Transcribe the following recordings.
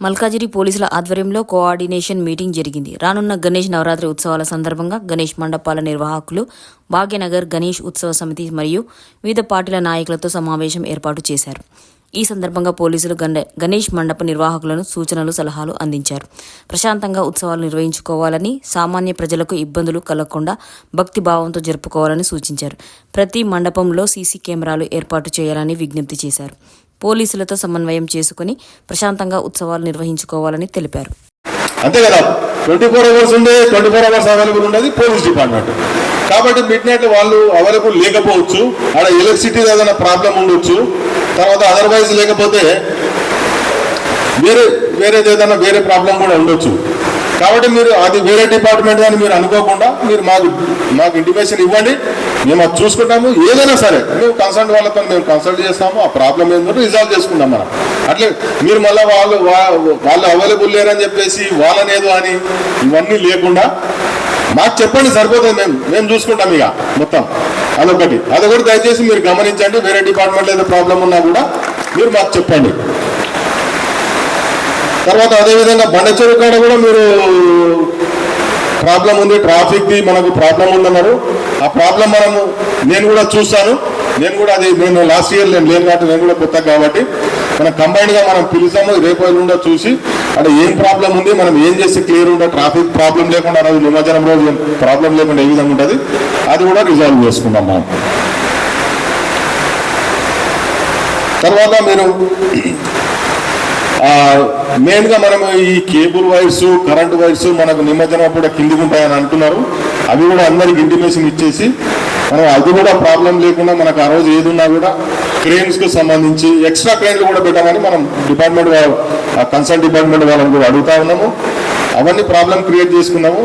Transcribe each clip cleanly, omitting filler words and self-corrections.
మల్కాజిరి పోలీసుల ఆధ్వర్యంలో coordination meeting జరిగింది. రానున్న గణేష్ నవరాత్రి ఉత్సవాల సందర్భంగా గణేష్ మండపాల నిర్వాహకులు, భాగ్యనగర్ గణేష్ ఉత్సవ సమితి మరియు వివిధ పార్టీల నాయకులతో సమావేశం ఏర్పాటు చేశారు. ఈ సందర్భంగా పోలీసులు గణేష్ మండప నిర్వాహకులను సూచనలు, సలహాలు అందించారు. ప్రశాంతంగా ఉత్సవాలు నిర్వహించుకోవాలని, సామాన్య ప్రజలకు ఇబ్బందులు కలగకుండా భక్తి భావంతో జరుపుకోవాలని సూచించారు. ప్రతి మండపంలో సీసీ కెమెరాలు ఏర్పాటు చేయాలని విజ్ఞప్తి చేశారు. పోలీసులతో సమన్వయం చేసుకుని ప్రశాంతంగా ఉత్సవాలు నిర్వహించుకోవాలని తెలిపారు. అంతే కదా, 24 hours ఉండే 24 hours అవైలబుల్ ఉండేది పోలీస్ డిపార్ట్మెంట్. కాబట్టి మిడ్ నైట్ వాళ్ళు అవైలబుల్ లేకపోవచ్చు, అక్కడ ఎలక్ట్రిసిటీ ఏదైనా ప్రాబ్లం ఉండొచ్చు, తర్వాత అదర్వైజ్ లేకపోతే వేరేది ఏదైనా వేరే ప్రాబ్లం కూడా ఉండొచ్చు. కాబట్టి మీరు అది వేరే డిపార్ట్మెంట్ అని మీరు అనుకోకుండా మీరు మాకు ఇంటిమేషన్ ఇవ్వండి, మేము అది చూసుకుంటాము. ఏదైనా సరే మేము కన్సల్ట్ వాళ్ళతో మేము కన్సల్ట్ చేస్తాము, ఆ ప్రాబ్లం ఏంటో రిజాల్వ్ చేసుకుంటాం మనం. అట్లే మీరు మళ్ళీ వాళ్ళు అవైలబుల్ లేరని చెప్పేసి వాళ్ళనేదో అని ఇవన్నీ లేకుండా మాకు చెప్పండి, సరిపోతుంది, మేము చూసుకుంటాం ఇక మొత్తం. అదొకటి దయచేసి మీరు గమనించండి. వేరే డిపార్ట్మెంట్ ఏదో ప్రాబ్లం ఉన్నా కూడా మీరు మాకు చెప్పండి. తర్వాత అదేవిధంగా బండచెరు కాడ కూడా మీరు ప్రాబ్లం ఉంది, ట్రాఫిక్ది మనకు ప్రాబ్లం ఉందన్నారు. ఆ ప్రాబ్లం నేను కూడా చూస్తాను. నేను లాస్ట్ ఇయర్ లేను కాబట్టి నేను కూడా కొత్త కాబట్టి మనం కంబైన్డ్గా మనం పిలుస్తాము. రేపు ఎల్లుండో చూసి అంటే ఏం ప్రాబ్లం ఉంది, మనం ఏం చేసి క్లియర్ ఉంటే ట్రాఫిక్ ప్రాబ్లం లేకుండా రోజు నిమజ్జనం రోజు ప్రాబ్లం లేకుండా ఏ విధంగా ఉంటుంది అది కూడా రిజాల్వ్ చేసుకుందాం మనం. తర్వాత మీరు మెయిన్గా మనం ఈ కేబుల్ వైర్స్, కరెంట్ వైర్స్ మనకు నిమజ్జనం అప్పుడు కిందికి ఉంటాయని అంటున్నారు. అవి కూడా అందరికి ఇంటిమేషన్ ఇచ్చేసి మనం అది కూడా ప్రాబ్లం లేకుండా మనకు ఆ రోజు ఏది ఉన్నా కూడా క్రెయిన్స్కు సంబంధించి ఎక్స్ట్రా క్రెయిన్లు కూడా పెట్టామని మనం డిపార్ట్మెంట్ కన్సర్న్ డిపార్ట్మెంట్ వాళ్ళని కూడా అడుగుతా ఉన్నాము. అవన్నీ ప్రాబ్లం క్రియేట్ చేసుకున్నాము.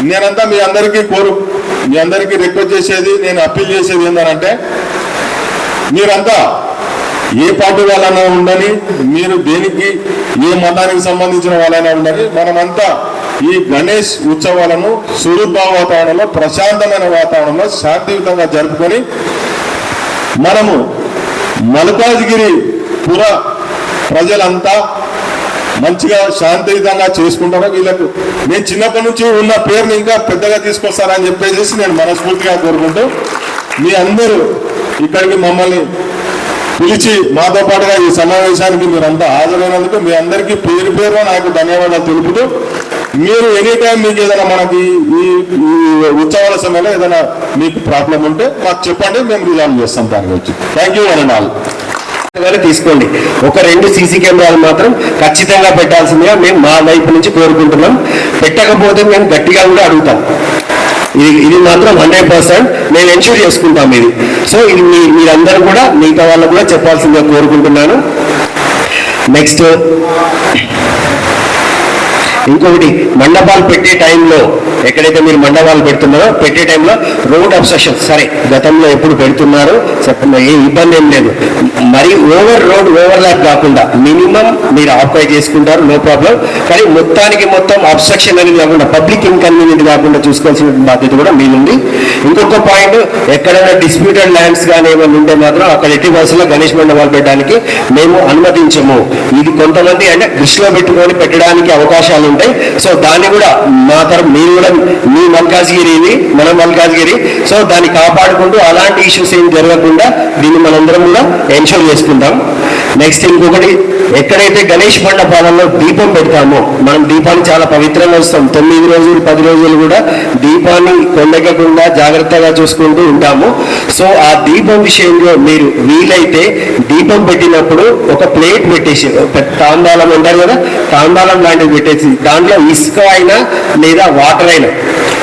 నేనంతా మీ అందరికీ రిక్వెస్ట్ చేసేది, నేను అప్పీల్ చేసేది ఏంటంటే మీరంతా ఏ పార్టీ వాళ్ళైనా ఉండని, మీరు దేనికి ఏ మతానికి సంబంధించిన వాళ్ళైనా ఉండని, మనమంతా ఈ గణేష్ ఉత్సవాలను సుహృద్భావ వాతావరణంలో, ప్రశాంతమైన వాతావరణంలో శాంతియుతంగా జరుపుకొని మనము మల్కాజ్గిరి పుర ప్రజలంతా మంచిగా శాంతియుతంగా చేసుకుంటారో. వీళ్ళకు నేను చిన్నప్పటి నుంచి ఉన్న పేరుని ఇంకా పెద్దగా తీసుకొస్తారని చెప్పేసి నేను మనస్ఫూర్తిగా కోరుకుంటూ మీ అందరూ ఇక్కడికి మమ్మల్ని పిలిచి మాతో పాటుగా ఈ సమావేశానికి మీరంతా హాజరైనందుకు మీ అందరికీ పేరు పేరుగా నాకు ధన్యవాదాలు తెలుపుతూ, మీరు ఎనీ టైం మీకు ఏదైనా మనకి ఈ ఉత్సవాల సమయంలో ఏదైనా మీకు ప్రాబ్లం ఉంటే మాకు చెప్పండి, మేము రిజాల్వ్ చేస్తాం దాని గురించి. Thank you and all. తీసుకోండి. ఒక 2 సీసీ కెమెరాలు మాత్రం ఖచ్చితంగా పెట్టాల్సిందిగా మేము మా వైపు నుంచి కోరుకుంటున్నాం. పెట్టకపోతే మేము గట్టిగా కూడా అడుగుతాం. ఇది మాత్రం 100% మేము ఎన్ష్యూర్ చేసుకుంటాం ఇది. సో ఇది మీరందరూ కూడా మిగతా వాళ్ళకు కూడా చెప్పాల్సిందిగా కోరుకుంటున్నాను. నెక్స్ట్ ఇంకొకటి, మండపాలు పెట్టే టైంలో ఎక్కడైతే మీరు మండపాలు పెడుతున్నారో పెట్టే టైంలో రోడ్ అబ్స్ట్రక్షన్, సరే గతంలో ఎప్పుడు పెడుతున్నారో చెప్పండి, ఏ ఇబ్బంది ఏం లేదు. మరి ఓవర్లాప్ కాకుండా మినిమం మీరు ఆక్యుపై చేసుకుంటారు, నో ప్రాబ్లం. కానీ మొత్తం అబ్స్ట్రక్షన్ అనేది కాకుండా, పబ్లిక్ ఇన్కన్వీనియంట్ కాకుండా చూసుకోవాల్సిన బాధ్యత కూడా మీది. ఇంకొక పాయింట్, ఎక్కడైనా డిస్ప్యూటెడ్ ల్యాండ్స్ కానీ ఏమైనా ఉంటే మాత్రం అక్కడ ఎట్టి బస్సులో గణేష్ మండపాలు పెట్టడానికి మేము అనుమతించము. ఇది కొంతమంది అంటే దృష్టిలో పెట్టుకొని పెట్టడానికి అవకాశాలు ఉంటాయి. సో దాన్ని కూడా మా తరఫు మీరు కూడా మీ మల్కాజ్గిరి, ఇది మన మల్కాజ్గిరి, సో దాన్ని కాపాడుకుంటూ అలాంటి ఇష్యూస్ ఏం జరగకుండా దీన్ని మనందరం కూడా ఎన్షూర్ చేసుకుంటాం. నెక్స్ట్ ఇంకొకటి, ఎక్కడైతే గణేష్ మండపాలలో దీపం పెడతామో, మనం దీపాన్ని చాలా పవిత్రంగా వస్తాం. 9 రోజులు 10 రోజులు కూడా దీపాన్ని కొండెక్కకుండా జాగ్రత్తగా చూసుకుంటూ ఉంటాము. సో ఆ దీపం విషయంలో మీరు వీలైతే దీపం పెట్టినప్పుడు ఒక ప్లేట్ పెట్టేసి, తాంబాలం అంటారు కదా, తాంబాలం లాంటిది పెట్టేసి దాంట్లో ఇసుక అయినా లేదా వాటర్ అయినా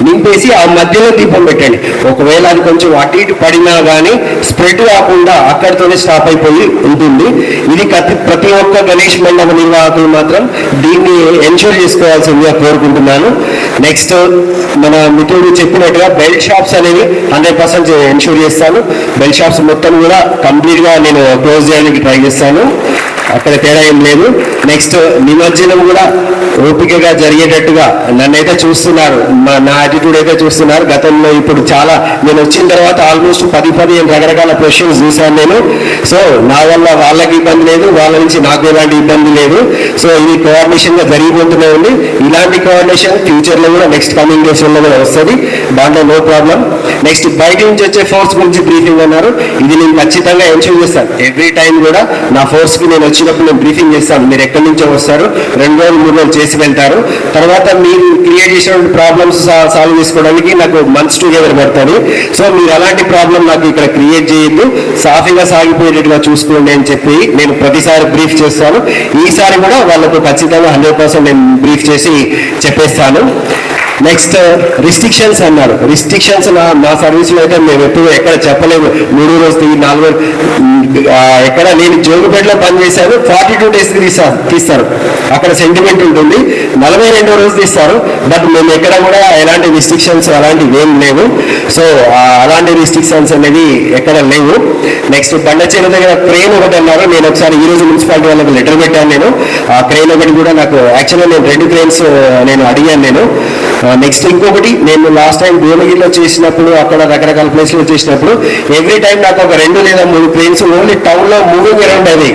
నింపేసి ఆ మధ్యలో దీపం పెట్టండి. ఒకవేళ అది కొంచెం అటు ఇటు పడినా కానీ స్ప్రెడ్ కాకుండా అక్కడితోనే స్టాప్ అయిపోయి ఉంటుంది. ఇది ప్రతి ఒక్క గణేష్ మండప నిర్వాహకులు మాత్రం దీన్ని ఎన్షూర్ చేసుకోవాల్సిందిగా కోరుకుంటున్నాను. నెక్స్ట్ మన మిత్రుడు చెప్పినట్టుగా బెల్ట్ షాప్స్ అనేవి 100% ఎన్షూర్ చేస్తాను. బెల్ట్ షాప్స్ మొత్తం కూడా కంప్లీట్గా నేను క్లోజ్ చేయడానికి ట్రై చేస్తాను. అక్కడ తేడా ఏం లేదు. నెక్స్ట్ నిమజ్జనం కూడా ఓపికగా జరిగేటట్టుగా నన్నైతే చూస్తున్నారు, నా యాటిట్యూడ్ అయితే చూస్తున్నారు. గతంలో ఇప్పుడు చాలా నేను వచ్చిన తర్వాత ఆల్మోస్ట్ 10-15 రకరకాల క్వశ్చన్స్ చూశాను నేను. సో నా వల్ల వాళ్ళకి ఇబ్బంది లేదు, వాళ్ళ నుంచి నాకు ఎలాంటి ఇబ్బంది లేదు. సో ఇది కోఆర్డినేషన్ గా జరిగిపోతూనే ఉంది. ఇలాంటి కోఆర్డినేషన్ ఫ్యూచర్ లో కూడా నెక్స్ట్ కమింగ్ డేస్ లో కూడా వస్తుంది, దాంట్లో నో ప్రాబ్లం. నెక్స్ట్ బయట నుంచి వచ్చే ఫోర్స్ గురించి బ్రీఫింగ్ అన్నారు. ఇది నేను ఖచ్చితంగా ఎన్షూర్ చేస్తాను. ఎవ్రీ టైం కూడా నా ఫోర్స్ కి నేను వచ్చినప్పుడు నేను బ్రీఫింగ్ చేస్తాను. మీరు ఎక్కడి నుంచో వస్తారు, 2 రోజులు 3 రోజులు చేసి వెళ్తారు. తర్వాత మీరు క్రియేట్ చేసిన ప్రాబ్లమ్స్ సాల్వ్ చేసుకోవడానికి నాకు మంత్స్ టుగెదర్ పడతారు. సో మీరు అలాంటి ప్రాబ్లం నాకు ఇక్కడ క్రియేట్ చేయొద్దు, సాఫీగా సాగిపోయేటట్టుగా చూసుకోండి అని చెప్పి నేను ప్రతిసారి బ్రీఫ్ చేస్తాను. ఈసారి కూడా వాళ్ళకు ఖచ్చితంగా 100% నేను బ్రీఫ్ చేసి చెప్పేస్తాను. నెక్స్ట్ రిస్ట్రిక్షన్స్ అన్నారు. రిస్ట్రిక్షన్స్ మా సర్వీస్లో అయితే మేము ఎప్పుడు ఎక్కడ చెప్పలేము. 3 రోజులు 4 రోజులు ఎక్కడ నేను జోగుపేటలో పనిచేశాను, 42 days తీస్తారు. అక్కడ సెంటిమెంట్ ఉంటుంది. 42వ రోజు తీస్తారు. బట్ మేము ఎక్కడ కూడా ఎలాంటి రిస్ట్రిక్షన్స్ అలాంటివి ఏం లేవు. సో అలాంటి రిస్ట్రిక్షన్స్ అనేది ఎక్కడ లేవు. నెక్స్ట్ బండచేరు దగ్గర క్రెయిన్ ఒకటి అన్నారు. నేను ఒకసారి ఈ రోజు మున్సిపాలిటీ వాళ్ళకి లెటర్ పెట్టాను నేను. ఆ క్రెయిన్ ఒకటి కూడా నాకు యాక్చువల్గా నేను 2 క్రెయిన్స్ నేను అడిగాను నేను. నెక్స్ట్ ఇంకొకటి, నేను లాస్ట్ టైం భువనగిరిలో చేసినప్పుడు అక్కడ రకరకాల ప్లేస్లో చేసినప్పుడు ఎవ్రీ టైం నాకు ఒక 2 లేదా 3 క్రెయిన్స్ ఓన్లీ టౌన్లో మూవింగ్ అరౌండ్ అవి.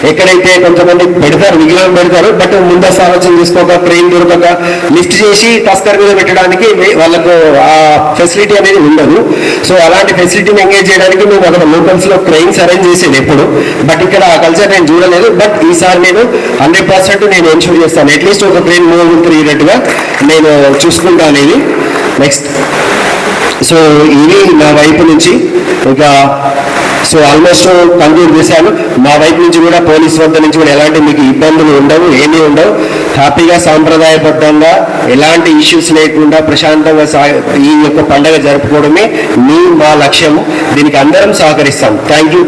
ఎక్కడైతే కొంతమంది పెడతారు, విగ్రహం పెడతారు, బట్ ముందస్తు ఆలోచన చేసుకోక క్రెయిన్ దొరకక లిఫ్ట్ చేసి టస్కర్ మీద పెట్టడానికి వాళ్ళకు ఆ ఫెసిలిటీ అనేది ఉండదు. సో అలాంటి ఫెసిలిటీని ఎంగేజ్ చేయడానికి మేము అక్కడ లోకల్స్ లో క్రెయిన్స్ అరేంజ్ చేసేది ఎప్పుడు. బట్ ఇక్కడ ఆ కల్చర్ నేను చూడలేదు. బట్ ఈసారి నేను 100% నేను ఎన్షూర్ చేస్తాను. అట్లీస్ట్ ఒక క్రెయిన్ మూవ్ తిరిగేటట్టుగా నేను చూసుకుంటాను ఇది. నెక్స్ట్ సో ఇది నా వైపు నుంచి. ఇంకా సో ఆల్మోస్ట్ కంక్లూడ్ చేశాను. మా వైపు నుంచి కూడా పోలీస్ వద్ద నుంచి కూడా ఎలాంటి మీకు ఇబ్బందులు ఉండవు, ఏమీ ఉండవు. హ్యాపీగా సాంప్రదాయబద్ధంగా ఎలాంటి ఇష్యూస్ లేకుండా ప్రశాంతంగా ఈ యొక్క పండుగ జరుపుకోవడమే మా లక్ష్యం. దీనికి అందరం సహకరిస్తాం. Thank you.